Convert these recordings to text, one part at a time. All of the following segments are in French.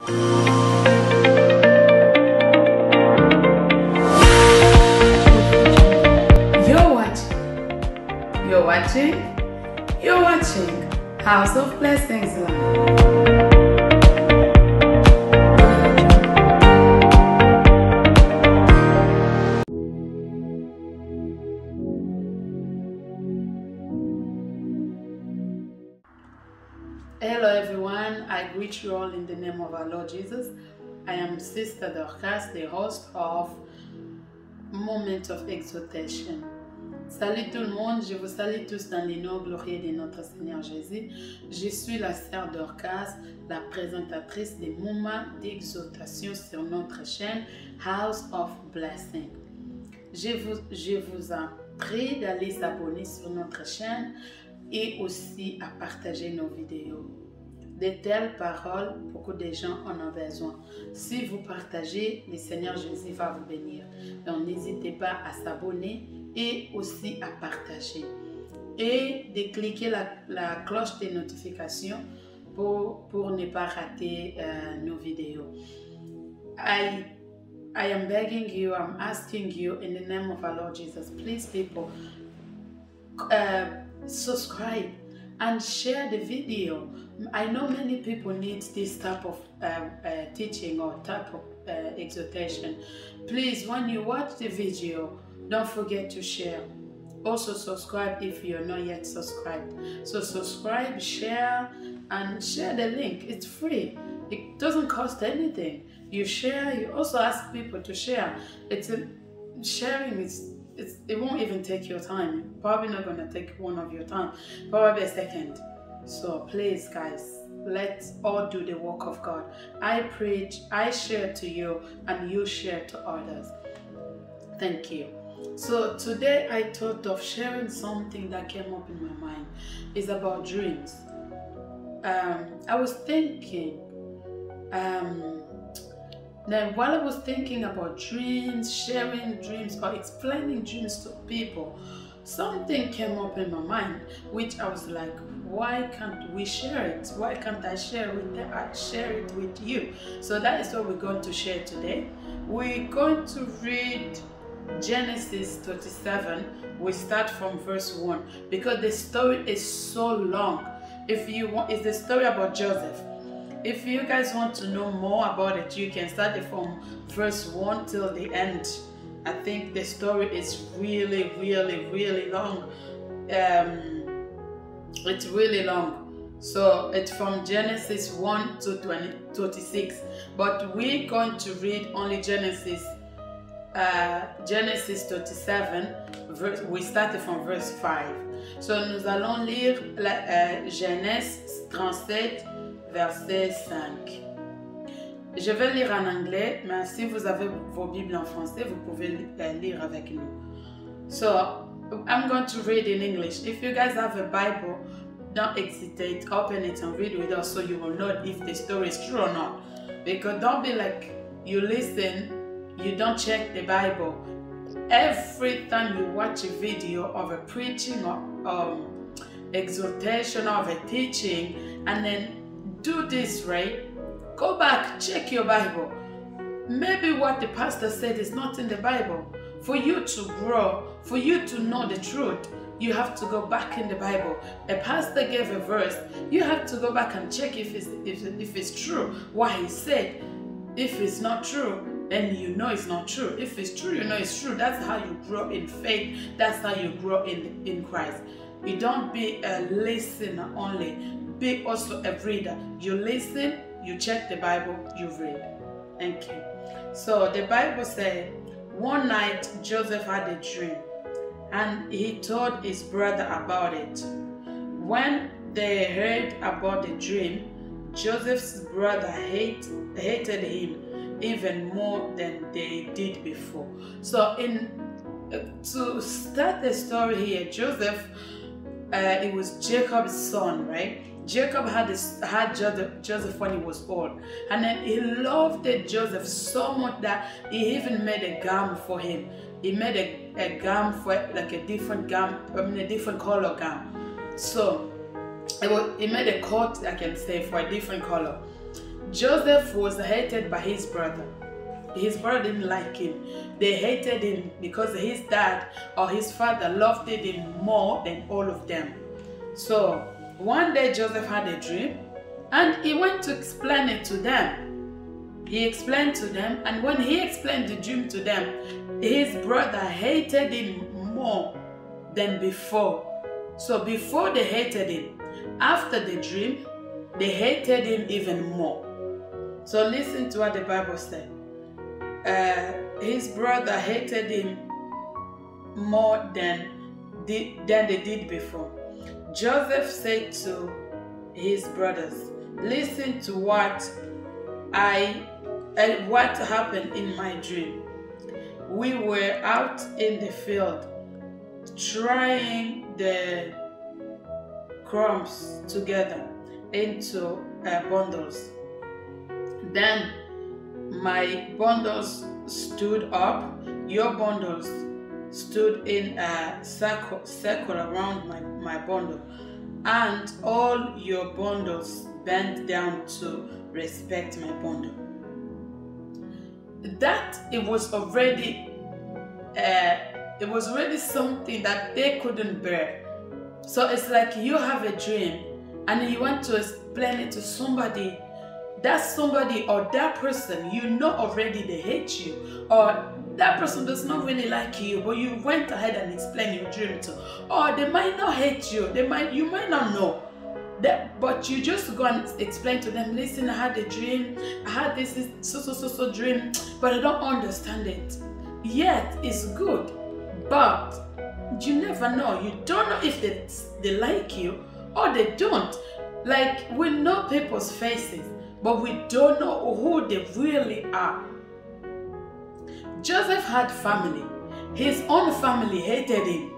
You're watching House of Blessings Live. Hello everyone, I greet you all in the name of our Lord Jesus. I am Sister Dorcas, the host of Moment of Exaltation. Salut tout le monde, je vous salue tous dans les noms glorieux de notre Seigneur Jésus. Je suis la sœur Dorcas, la présentatrice des moments d'exaltation sur notre chaîne House of Blessing. Je vous en prie d'aller s'abonner sur notre chaîne et aussi à partager nos vidéos. De telles paroles, beaucoup de gens en ont besoin. Si vous partagez, le Seigneur Jésus va vous bénir. Donc n'hésitez pas à s'abonner et aussi à partager. Et de cliquer la cloche de notification pour ne pas rater nos vidéos. I am begging you, I'm asking you in the name of our Lord Jesus, please people, subscribe and share the video. I know many people need this type of teaching or type of exhortation. Please, when you watch the video, don't forget to share. Also subscribe if you're not yet subscribed. So subscribe, share, and share the link. It's free. It doesn't cost anything. You share, you also ask people to share. Sharing it won't even take your time. Probably not gonna take one of your time, probably a second. So please guys, let's all do the work of God. I preach, I share to you, and you share to others. Thank you. So today I thought of sharing something that came up in my mind. It's about dreams. I was thinking, then while I was thinking about dreams, sharing dreams or explaining dreams to people, something came up in my mind, which I was like, why can't we share it? Why can't I share it with you? So that is what we're going to share today. We're going to read Genesis 37. We start from verse 1 because the story is so long. If you want, it's the story about Joseph. If you guys want to know more about it, you can start it from verse 1 till the end. I think the story is really, really, really long. It's really long. So it's from Genesis 1 to 26. But we're going to read only Genesis 37. We started from verse 5. So nous allons lire Genèse 37. Verset 5. Je vais lire en anglais, mais si vous avez vos Bibles en français, vous pouvez lire avec nous. So, I'm going to read in English. If you guys have a Bible, don't hesitate, open it and read with us so you will know if the story is true or not. Because don't be like, you listen, you don't check the Bible. Every time you watch a video of a preaching or exhortation of a teaching, and then do this, right? Go back, check your Bible. Maybe what the pastor said is not in the Bible. For you to grow, for you to know the truth, you have to go back in the Bible. A pastor gave a verse, you have to go back and check if it's true, what he said. If it's not true, then you know it's not true. If it's true, you know it's true. That's how you grow in faith. That's how you grow in Christ. You don't be a listener only. Be also a reader. You listen, you check the Bible, you read. Thank you. So the Bible said, one night Joseph had a dream and he told his brother about it. When they heard about the dream, Joseph's brother hated him even more than they did before. So to start the story here, Joseph, it was Jacob's son, right? Jacob had Joseph when he was old, and then he loved Joseph so much that he even made a gown for him. He made a gown for like a different gown, a different color gown. So he made a coat, I can say, for a different color. Joseph was hated by his brother. His brother didn't like him. They hated him because his dad or his father loved him more than all of them. So one day Joseph had a dream and he went to explain it to them. He explained to them, and when he explained the dream to them, his brother hated him more than before. So before they hated him, after the dream, they hated him even more. So listen to what the Bible said. His brother hated him more than they did before. Joseph said to his brothers, listen to what happened in my dream. We were out in the field trying the crumbs together into bundles. Then my bundles stood up, your bundles stood in a circle around my bundle, and all your bundles bent down to respect my bundle. That it was already something that they couldn't bear. So it's like you have a dream and you want to explain it to somebody. That somebody or that person, you know already they hate you, or that person does not really like you, but you went ahead and explained your dream to. Or they might not hate you, you might not know that, but you just go and explain to them, listen, I had a dream, I had this so dream, but I don't understand it. Yet it's good, but you never know. You don't know if they like you or they don't. Like, we know people's faces, but we don't know who they really are. Joseph had family. His own family hated him.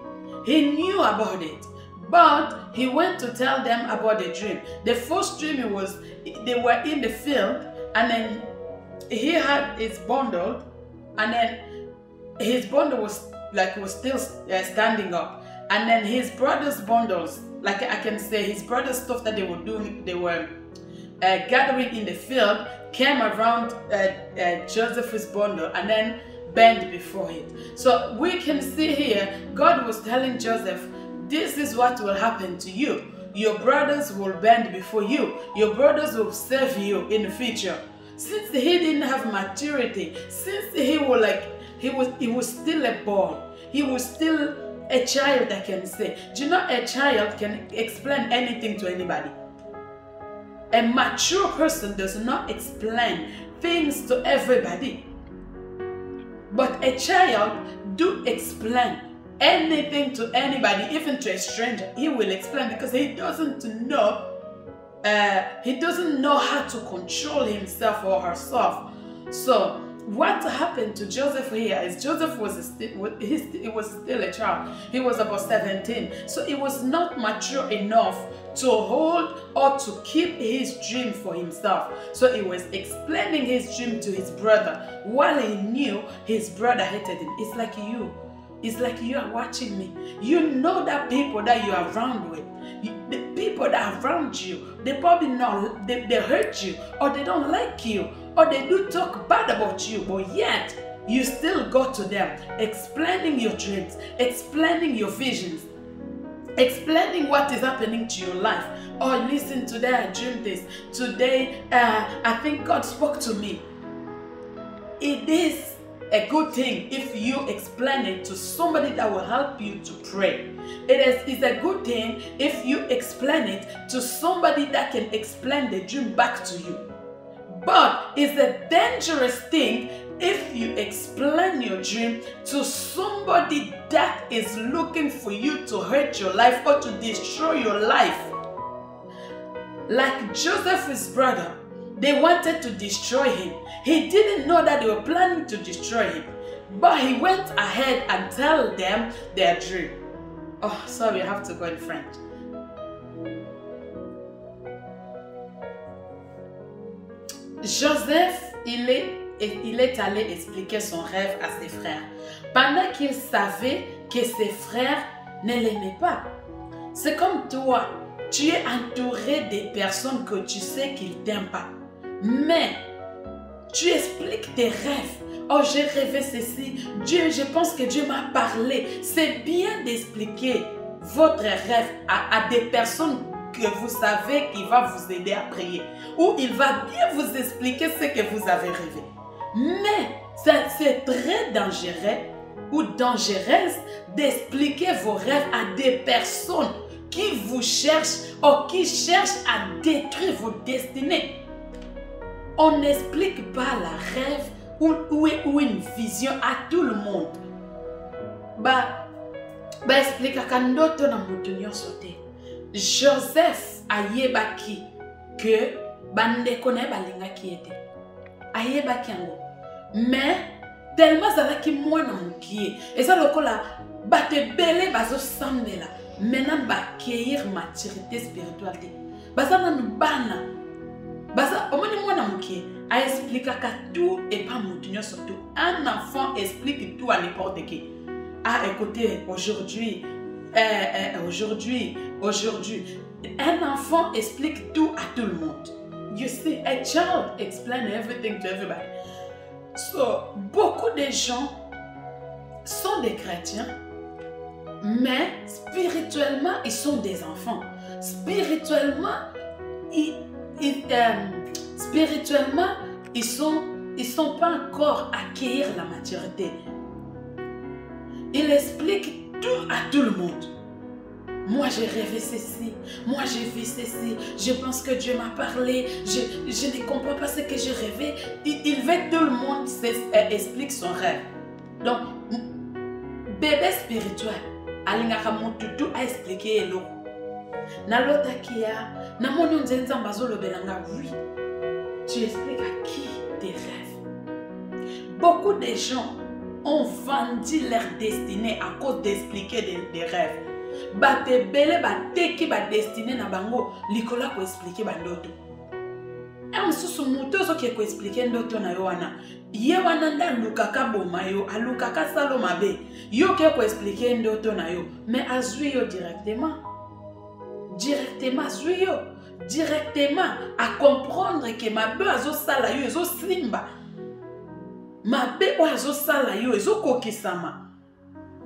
He knew about it, but he went to tell them about the dream. The first dream was they were in the field, and then he had his bundle, and then his bundle was still standing up, and then his brother's bundles, like I can say, his brother's stuff that they were doing, they were gathering in the field, came around Joseph's bundle and then bent before it. So we can see here, God was telling Joseph, this is what will happen to you. Your brothers will bend before you. Your brothers will serve you in the future. Since he didn't have maturity, since he was still a boy, he was still a child, I can say. Do you know a child can explain anything to anybody? A mature person does not explain things to everybody. But a child do explain anything to anybody, even to a stranger. He will explain because he doesn't know how to control himself or herself. So what happened to Joseph here is Joseph was still a child. He was about 17. So he was not mature enough to hold or to keep his dream for himself. So he was explaining his dream to his brother while he knew his brother hated him. It's like you. It's like you are watching me. You know that people that you are around with, the people that are around you, they probably know they hurt you, or they don't like you, or they do talk bad about you, but yet you still go to them, explaining your dreams, explaining your visions, explaining what is happening to your life. Oh, listen, today I dreamed this. Today, I think God spoke to me. It is a good thing if you explain it to somebody that will help you to pray. It's a good thing if you explain it to somebody that can explain the dream back to you. But it's a dangerous thing if you explain your dream to somebody that is looking for you to hurt your life or to destroy your life. Like Joseph's brother, they wanted to destroy him. He didn't know that they were planning to destroy him, but he went ahead and told them their dream. Oh, sorry, I have to go in French. Joseph, il est allé expliquer son rêve à ses frères, pendant qu'il savait que ses frères ne l'aimaient pas. C'est comme toi, tu es entouré des personnes que tu sais qu'ils ne t'aiment pas. Mais tu expliques tes rêves. Oh, j'ai rêvé ceci. Dieu, je pense que Dieu m'a parlé. C'est bien d'expliquer votre rêve à des personnes que vous savez qu'il va vous aider à prier. Ou il va bien vous expliquer ce que vous avez rêvé. Mais c'est très dangereux ou dangereuse d'expliquer vos rêves à des personnes qui vous cherchent ou qui cherchent à détruire vos destinées. On n'explique pas la rêve ou une vision à tout le monde. Explique ndoto na mutu nyonso te. Joseph ayebaki que bandeko na balingaki ete. Ayebaki yango. Mais tellement zalaki mwana mukie. Eza lokola bate bele bazo sambela. Maintenant bakeyir maturité spirituelle te. Baza na bana. Baza omoni mwana mukie. A expliquer tout et pas mutu surtout. Un enfant explique tout à n'importe qui. Ah, écoutez, aujourd'hui. Un enfant explique tout à tout le monde. You see, a child explains everything to everybody. So, beaucoup de gens sont des chrétiens, mais spirituellement, ils sont des enfants. Spirituellement, ils sont pas encore accueillir la maturité. Il explique tout à tout le monde. Moi j'ai rêvé ceci, moi j'ai vu ceci, je pense que Dieu m'a parlé, je ne comprends pas ce que j'ai rêvé. Il veut que tout le monde explique son rêve. Donc, bébé spirituel, alingaka mututu a expliqué eloko. Nalota kia, na moni nzenza mbazolo belanga, oui. Tu expliques à qui tes rêves. Beaucoup de gens ont vendu leur destinée à cause d'expliquer des rêves. Bate bele bateki ba destinée na bango likola ko expliquer bandoto. Mususu muto zo ke ko expliquer ndoto na yo wana. Ye wana nda lukaka boma yo, alukaka salo mabe. Yo ke ko expliquer ndoto na yo, mais azui yo directement. Directement azui yo. Directement à comprendre que ma be azo sala yo ezo simba. Ma be azo sala yo ezo kokisama.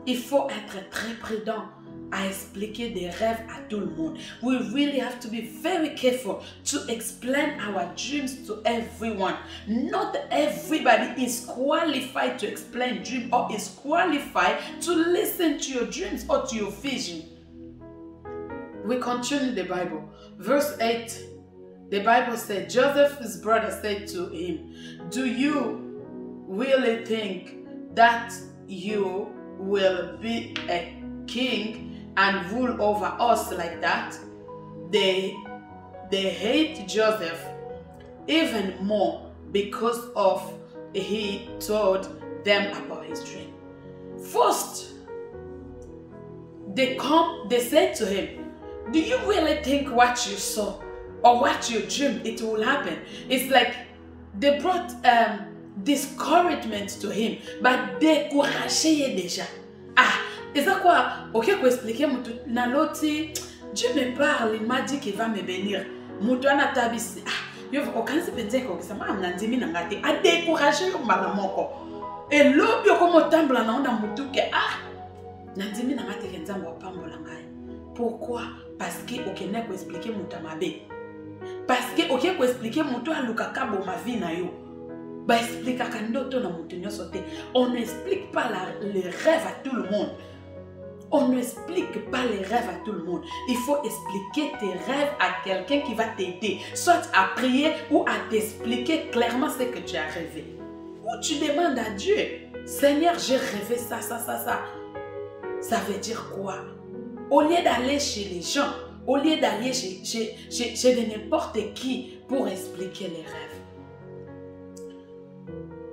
Il faut être très prudent à expliquer des rêves à tout le monde. We really have to be very careful to explain our dreams to everyone. Not everybody is qualified to explain dreams or is qualified to listen to your dreams or to your vision. We continue the Bible. Verse 8, the Bible said, Joseph's brother said to him, do you really think that you will be a king and rule over us like that? They hate Joseph even more because of he told them about his dream. First, they said to him, do you really think what you saw or what you dreamed it will happen? It's like they brought discouragement to him, but découragé déjà. Ah, et ça quoi? Ok, pour expliquer, na loti, Dieu me parle, il m'a dit qu'il va me bénir. Moutoana tabisi, ah, yo aucun se peut dire que ça m'a amené na ngate, a découragé yo malamoko. Et l'obi yo comme tambla na onda mutuke, ah, na ndimi na ngate kenzambo pambola ngai. Pourquoi? Parce que ok ne ko expliquer mutamabe. Parce que ok ko expliquer muto alukaka bo ma vie na yo. Ba expliquer kandoto na mutu nyonso te. On n'explique pas les rêves à tout le monde. On n'explique pas les rêves à tout le monde. Il faut expliquer tes rêves à quelqu'un qui va t'aider, soit à prier ou à t'expliquer clairement ce que tu as rêvé. Ou tu demandes à Dieu, Seigneur, j'ai rêvé ça. Ça veut dire quoi? Au lieu d'aller chez les gens, au lieu d'aller chez n'importe qui pour expliquer les rêves.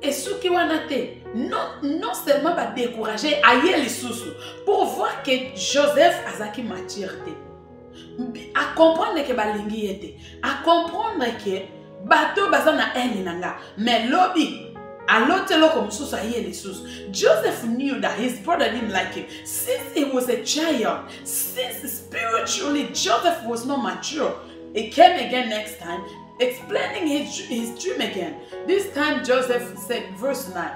Et ceux qui ont été, non seulement va décourager, ailleurs les sous pour voir que Joseph Azaki maturité. À comprendre que balingi était, à comprendre que bateau bazana eninanga, mais lobby. Alors, Joseph knew that his brother didn't like him. Since he was a child, since spiritually Joseph was not mature, it came again next time. explaining his dream again. This time Joseph said, verse 9.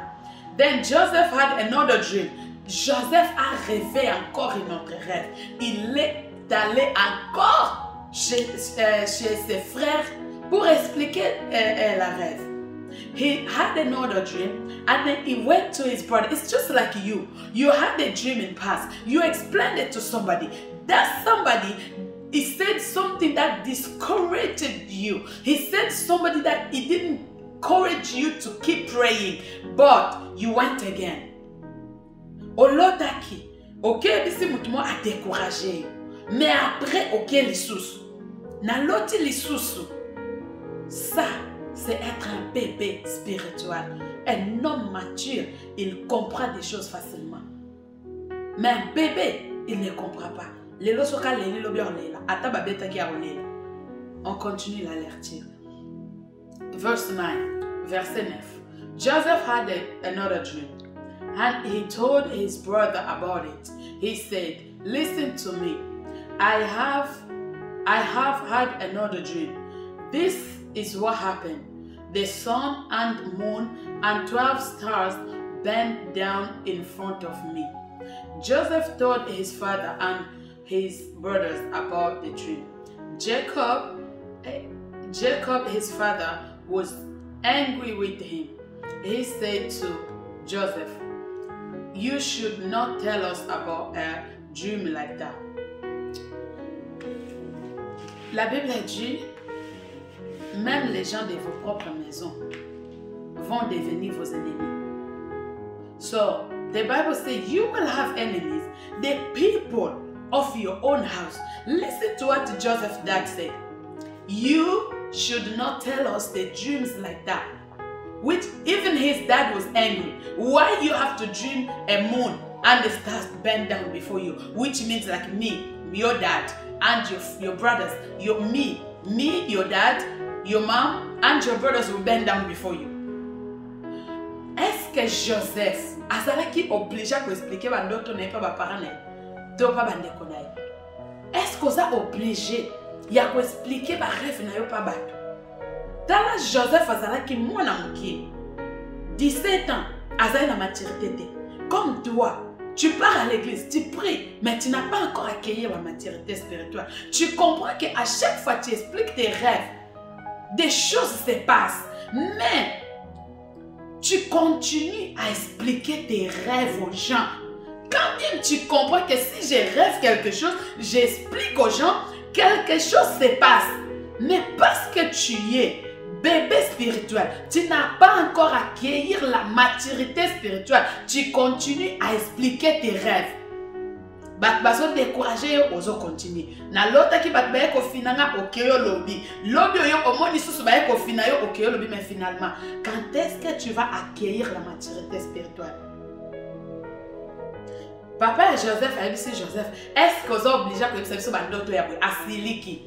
Then Joseph had another dream. Joseph a rêvé encore un autre rêve. Il est allé encore chez ses frères pour expliquer la rêve. He had another dream and then he went to his brother. It's just like you. You had a dream in the past. You explained it to somebody. That somebody, he said something that discouraged you. He said somebody that he didn't encourage you to keep praying, but you went again. Olotaki, ok, bisi mutumo a découragé. Mais après, ok, lisusu. Na loti lisusu. Ça, c'est être un bébé spirituel. Un homme mature, il comprend des choses facilement. Mais un bébé, il ne comprend pas. On continue la lecture. Verse 9, verset 9. Joseph had another dream, and he told his brother about it. He said, listen to me. I have had another dream. This is what happened. The sun and moon and 12 stars bent down in front of me. Joseph told his father and his brothers about the dream. Jacob, his father, was angry with him. He said to Joseph, you should not tell us about a dream like that. La Bible dit, même les gens de vos propres maisons vont devenir vos ennemis. So, the Bible says you will have enemies. The people of your own house. Listen to what Joseph's dad said. You should not tell us the dreams like that. Which even his dad was angry. Why you have to dream a moon and the stars bend down before you? Which means like me, your dad, and your brothers, me, your dad, your mom, and your brothers will bend down before you. Est-ce que Joseph azalaki obligé à expliquer à d'autres n'est pas parents to pas bandeko na ye? Est-ce que ça obligé ya ko expliquer ba rêve na yo pa bato? Tala Joseph azalaki mwana mukie 17 ans azali na maturité te. Comme toi, tu pars à l'église, tu pries, mais tu n'as pas encore accueilli la maturité spirituelle. Tu comprends qu'à chaque fois tu expliques tes rêves, des choses se passent, mais tu continues à expliquer tes rêves aux gens. Quand même tu comprends que si je rêve quelque chose, j'explique aux gens, quelque chose se passe. Mais parce que tu es bébé spirituel, tu n'as pas encore accueilli la maturité spirituelle, tu continues à expliquer tes rêves. Bat baso décourager ozo continue. Na lota ki bat baye ko finanga okeyo lobby. Lobby yo omoni susu baye ko finayo okeyo lobby, mais finalement, quand est-ce que tu vas accueillir la maturité spirituelle? Papa et Joseph a dit Joseph, est-ce que vous êtes obligé à faire ça bandoto ya boy asiliki?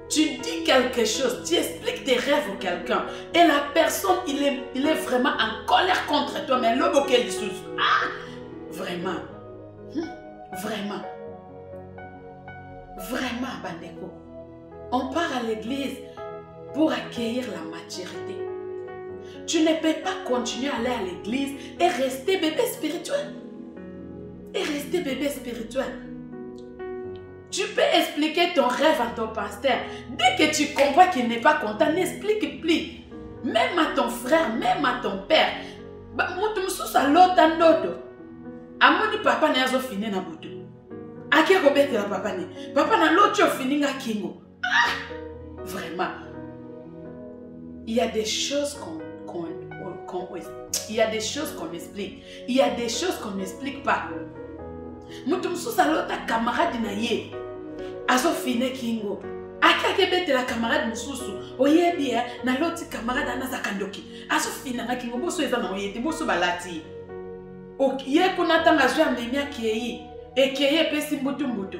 Tu dis quelque chose, tu expliques tes rêves à quelqu'un et la personne il est vraiment en colère contre toi, mais l'homme auquel il sous. Ah, vraiment. Vraiment, vraiment, Bandeko, on part à l'église pour accueillir la maturité. Tu ne peux pas continuer à aller à l'église et rester bébé spirituel. Tu peux expliquer ton rêve à ton pasteur. Dès que tu comprends qu'il n'est pas content, n'explique plus. Même à ton frère, même à ton père. Amoni papa na yazo fini na butu. Aki kobete la papa ni. Papa na l'autre fini nga kingo. Ah! Vraiment. Il y a des choses il y a des choses qu'on explique. Il y a des choses qu'on n'explique pas. Mutumsusa l'autre camarade na ye. Azo fini kingo. Aki kebete la camarade mususu. Oye bien na l'autre camarade anaza kandoki. Azo fini na kingo boso eza na oyete boso balati. Ye kuna tanga jwa memia kei e kei pesi mbutu mbutu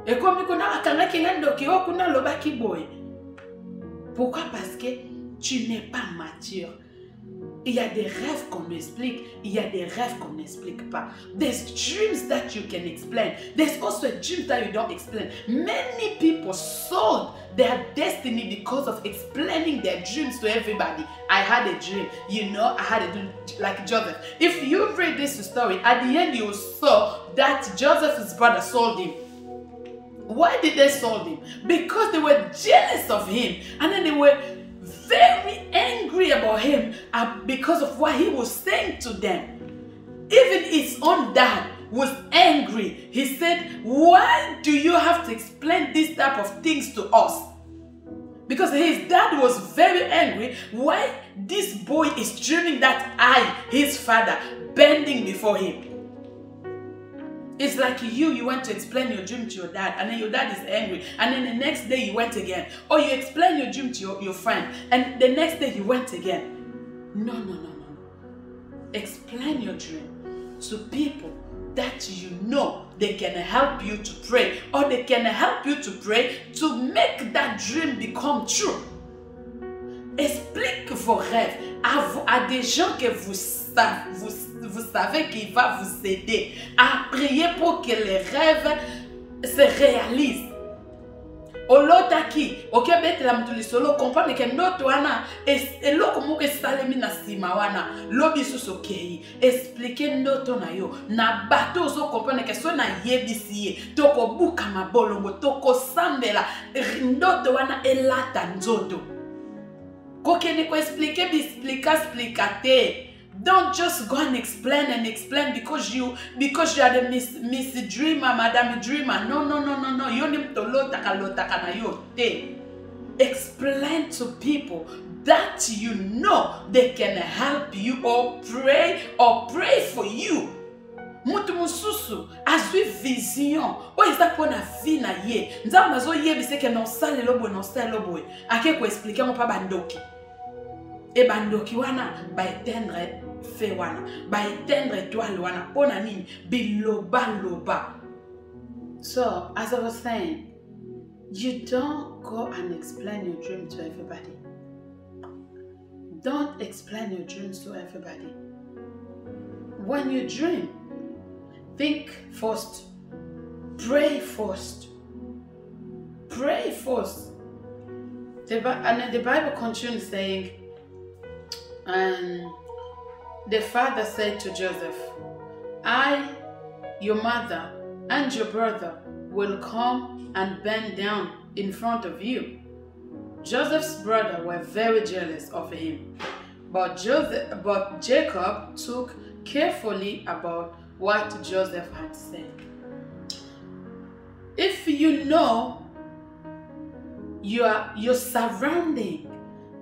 e komi kuna akanga kilendo ki o kuna lobaki boy. Pourquoi? Parce que tu n'es pas mature. Il y a des rêves qu'on explique, il y a des rêves qu'on n'explique pas. There's dreams that you can explain. There's also dreams that you don't explain. Many people sold their destiny because of explaining their dreams to everybody. I had a dream, you know, I had a dream like Joseph. If you read this story, at the end you saw that Joseph's brother sold him. Why did they sold him? Because they were jealous of him, and then they were very angry about him because of what he was saying to them. Even his own dad was angry. He said, why do you have to explain this type of things to us? Because his dad was very angry. Why this boy is dreaming that I, his father, bending before him. It's like you went to explain your dream to your dad, and then your dad is angry, and then the next day you went again. Or you explain your dream to your friend, and the next day you went again. No. Explain your dream to people that you know they can help you to pray, or they can help you to pray to make that dream become true. Explique vos rêves à des gens que vous savez qu'il va vous aider à prier pour que les rêves se réalisent. Olotaki, okebete la mtuli solo comprendre que ndoto wana eloko moko esalemi na sima wana lobi susu kei expliquer ndoto na yo na bato ozo comprendre que so na yebisi ye toko buka mabolongo toko sambela ndoto wana elata nzoto kokene ko expliquer explicate. Don't just go and explain because you are the Miss Dreamer, Madame Dreamer. No. You need to lotaka na yo te. Explain to people that you know they can help you or pray for you. Mutu mususu azwi vision o ezako na vie na ye. Nzamba zo yebise ke non sale lobo ake ko expliquer mo pa bandoki. E bandoki wana ba etendre fe wana ba etendre étoile wana pona nini biloba. So as I was saying, you don't go and explain your dream to everybody. Don't explain your dreams to everybody. When you dream, think first, pray first. And then the Bible continues saying, and the father said to Joseph, I, your mother, and your brother will come and bend down in front of you. Joseph's brothers were very jealous of him, but Jacob took carefully about what Joseph had said. If you know your surrounding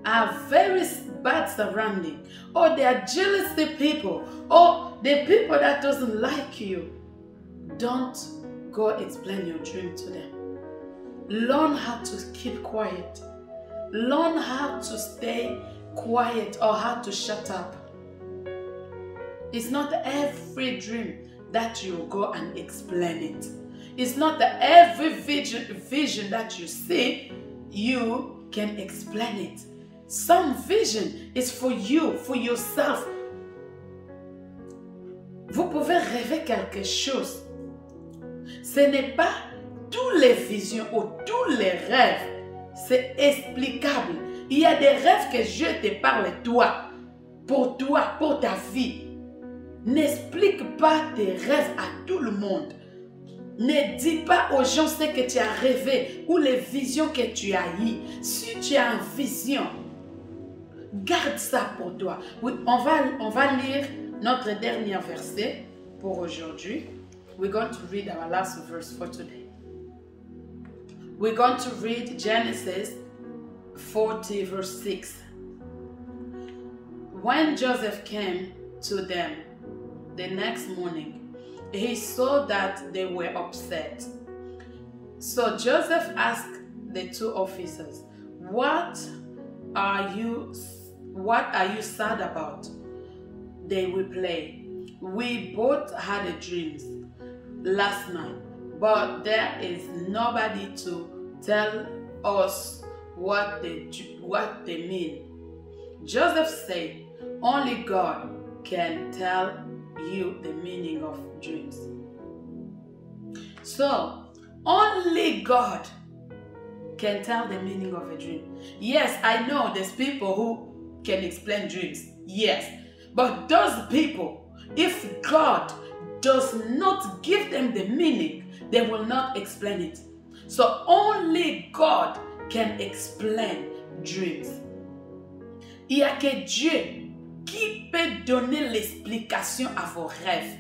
are very bad surrounding, or they are jealousy people, or the people that doesn't like you, don't go explain your dream to them. Learn how to keep quiet. Learn how to stay quiet or how to shut up. It's not every dream that you go and explain it. It's not that every vision that you see, you can explain it. Some vision is for you, for yourself. Vous pouvez rêver quelque chose. Ce n'est pas toutes les visions ou tous les rêves, c'est explicable. Il y a des rêves que Dieu te parle toi, pour ta vie. N'explique pas tes rêves à tout le monde. Ne dis pas aux gens ce que tu as rêvé ou les visions que tu as eues. Si tu as une vision, garde ça pour toi. Oui, on va lire notre dernier verset pour aujourd'hui. We're going to read our last verse for today. We're going to read Genesis 40 verse 6. When Joseph came to them the next morning, he saw that they were upset. So Joseph asked the two officers, What are you sad about? They replied, We both had a dream last night, but there is nobody to tell us what they mean. Joseph said, Only God can tell you the meaning of dreams. So, only God can tell the meaning of a dream. Yes, I know there's people who can explain dreams. Yes. But those people, if God does not give them the meaning, they will not explain it. So only God can explain dreams. Il n'y a que Dieu qui peut donner l'explication à vos rêves.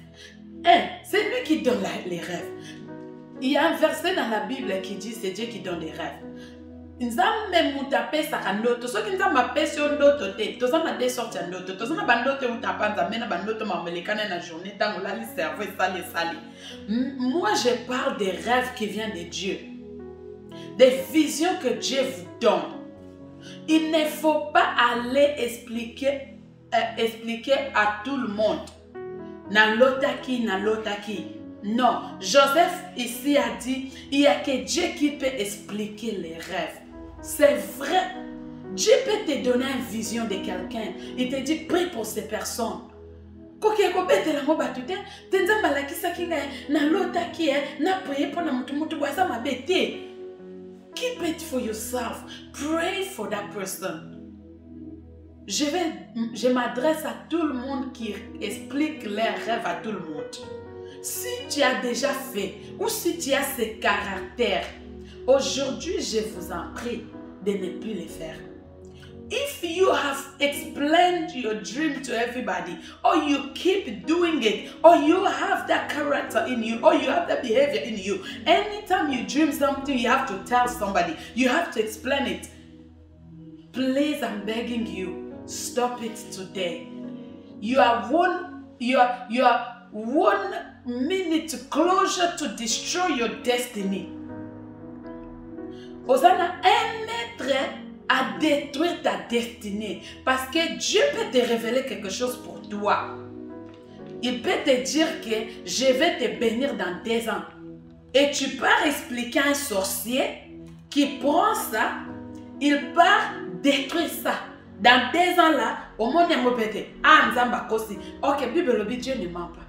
C'est lui qui donne les rêves. Il y a un verset dans la Bible qui dit c'est Dieu qui donne les rêves. Nzambe mutape saka ndoto soki nzambe apesi yo ndoto te tozana de sorti ya ndoto tozana bandoto utapa nzambe na bandoto mamelekana na journée tango lali cerveau sali. Moi je parle des rêves qui viennent de Dieu, des visions que Dieu vous donne. Il ne faut pas aller expliquer à tout le monde na lotaki. Non, Joseph ici a dit, il n'y a que Dieu qui peut expliquer les rêves. C'est vrai. Dieu peut te donner une vision de quelqu'un. Il te dit, prie pour ces personnes. Keep it for yourself. Pray for that person. Je m'adresse à tout le monde qui explique leurs rêves à tout le monde. Si tu as déjà fait ou si tu as ce caractère, aujourd'hui je vous en prie de ne plus le faire. If you have explained your dream to everybody, or you keep doing it, or you have that character in you, or you have that behavior in you, anytime you dream something, you have to tell somebody, you have to explain it. Please, I'm begging you, stop it today. You are one minute closer to destroy your destiny. Osana, un maître à détruire ta destinée. Parce que Dieu peut te révéler quelque chose pour toi. Il peut te dire que je vais te bénir dans 2 ans. Et tu pars expliquer à un sorcier qui prend ça, il part détruire ça. Dans 2 ans là, au monde il y a un peu Nzamba kosi. Ok, Bible Dieu ne ment pas.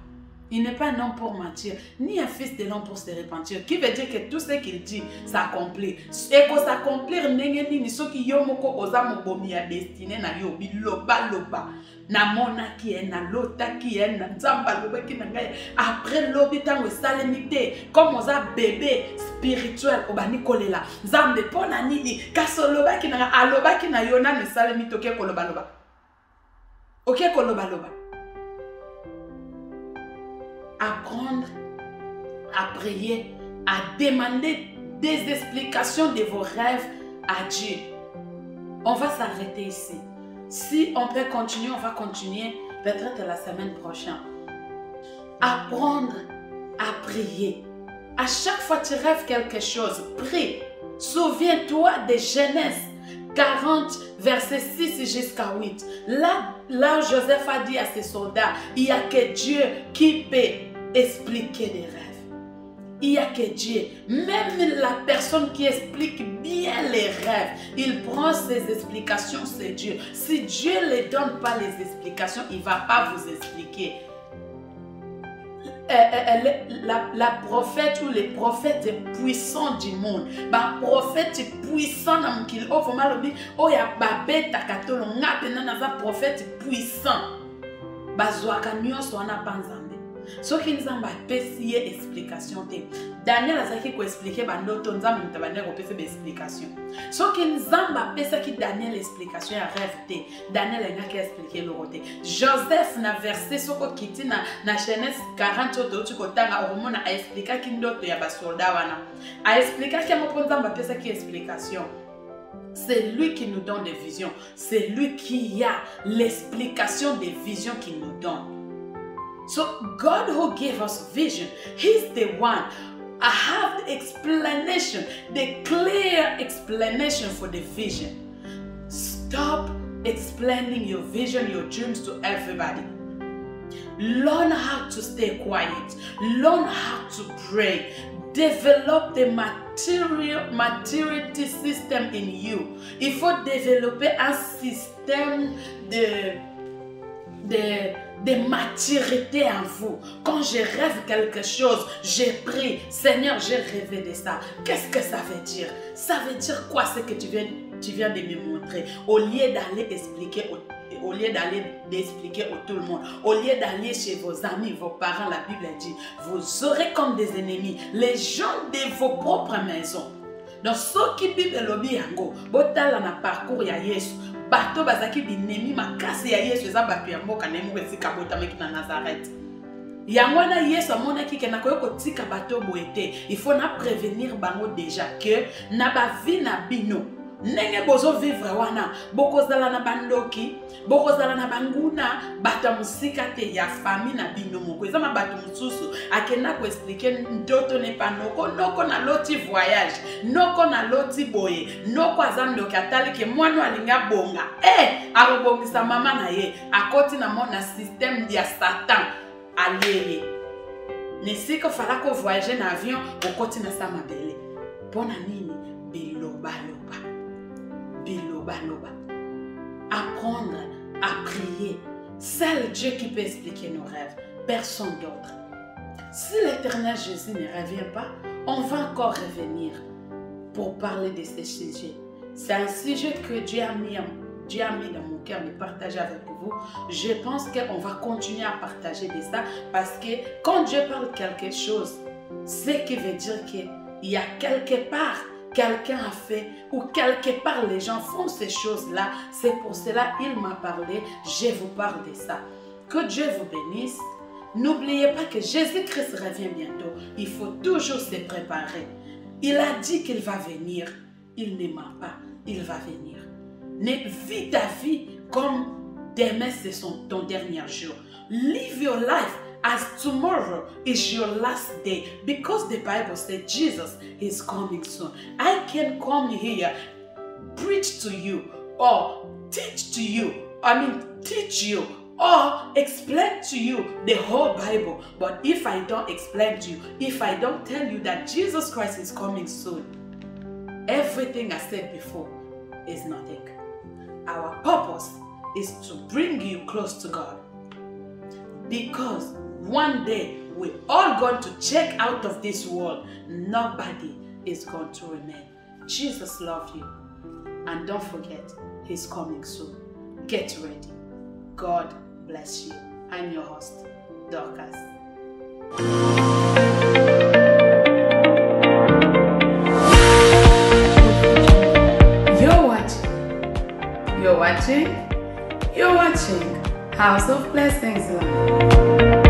Il n'est pas un homme pour mentir, ni un fils de l'homme pour se repentir. Qui veut dire que tout ce qu'il dit s'accomplit. Et qu'on s'accomplir, ni ce qui yomoko osamo bomi a destiné na yobi loba. Na mona qui est, na lota qui est, na nzamba loba qui na gaye. Après lobi tango salemité, comme osa bébé spirituel obani kolela. Nzambe pona nini, kaso loba qui na aloba qui na yona ne salemité ok koloba loba. Ok koloba loba. Apprendre à prier, à demander des explications de vos rêves à Dieu. On va s'arrêter ici. Si on peut continuer, on va continuer peut-être la semaine prochaine. Apprendre à prier. À chaque fois que tu rêves quelque chose, prie. Souviens-toi de Genèse 40, verset 6 jusqu'à 8. Là, Joseph a dit à ses soldats, il n'y a que Dieu qui peut expliquer les rêves. Il n'y a que Dieu. Même la personne qui explique bien les rêves, il prend ses explications, c'est Dieu. Si Dieu ne donne pas les explications, il ne va pas vous expliquer. La prophète ou les prophètes puissants du monde, ba prophète puissant dans qu'il offre malobi oya babé takatolo ngape na za prophète puissant bazwaka nyonso wana panzambe soki nzamba pesi explication te. Daniel azaki ko expliquer bandoto nzamba mutabane ko pesi be explication. Soki nzamba pesa ki Daniel explication ya rêve te, Daniel ngaki expliquer le côté. Joseph na verset soko kiti na Genèse 40 oto tu kotanga oromona a expliquer ki ndoto ya ba soldat wana. A expliquer ki mo nzamba pesa ki explication. C'est lui qui nous donne des visions. C'est lui qui a l'explication des visions qu'il nous donne. So God who gave us vision, He's the one. I have the explanation, the clear explanation for the vision. Stop explaining your vision, your dreams to everybody. Learn how to stay quiet. Learn how to pray. Develop the maturity system in you. Il faut développer un système de maturité en vous. Quand je rêve quelque chose, j'ai pris, Seigneur, j'ai rêvé de ça. Qu'est-ce que ça veut dire? Ça veut dire quoi ce que tu viens de me montrer? Au lieu d'aller expliquer à tout le monde, au lieu d'aller chez vos amis, vos parents, la Bible dit, vous aurez comme des ennemis les gens de vos propres maisons. Donc, ceux qui vivent le biango, botala na parcours ya Yesu, bato bazaki binemi makasi ya Yesu eza bato ya mboka na yemo esika botamaki na Nazareth. Yango na Yesu amonaki ke na koyoko tika bato boete, il faut na prévenir bango déjà que na ba vie na bino nenge bozo vivre wana bokozala na bandoki, bokozala na banguna, bato musika te ya famille na bino moko. Eza bato mususu akena ko expliquer ndoto ne panoko noko na loti voyage, noko na loti boye, noko azando katali ke mwana alinga bonga. Arobongisa mama na ye, akoti na mona système ya Satan aleye. Nesiko fala ko voyager na avion, okoti na sa mabele. Pona nini? Biloba loba. Biloba loba. Apprendre à prier. C'est Dieu qui peut expliquer nos rêves. Personne d'autre. Si l'Éternel Jésus ne revient pas, on va encore revenir pour parler de ce sujet. C'est un sujet que Dieu a mis dans mon cœur de partager avec vous. Je pense qu'on va continuer à partager de ça parce que quand Dieu parle quelque chose, ce qui veut dire qu'il y a quelque part quelqu'un a fait ou quelque part les gens font ces choses-là. C'est pour cela qu'il m'a parlé. Je vous parle de ça. Que Dieu vous bénisse. N'oubliez pas que Jésus-Christ revient bientôt. Il faut toujours se préparer. Il a dit qu'il va venir. Il ne ment pas. Il va venir. Vis ta vie comme demain c'est ton dernier jour. Live your life as tomorrow is your last day, because the Bible says Jesus is coming soon. I can come here, preach to you, or teach you, or explain to you the whole Bible. But if I don't explain to you, if I don't tell you that Jesus Christ is coming soon, everything I said before is nothing. Our purpose is to bring you close to God, because one day we're all going to check out of this world. Nobody is going to remain. Jesus loves you. And don't forget, He's coming soon. Get ready. God bless you. I'm your host, Dorcas. You're watching House of Blessings Live.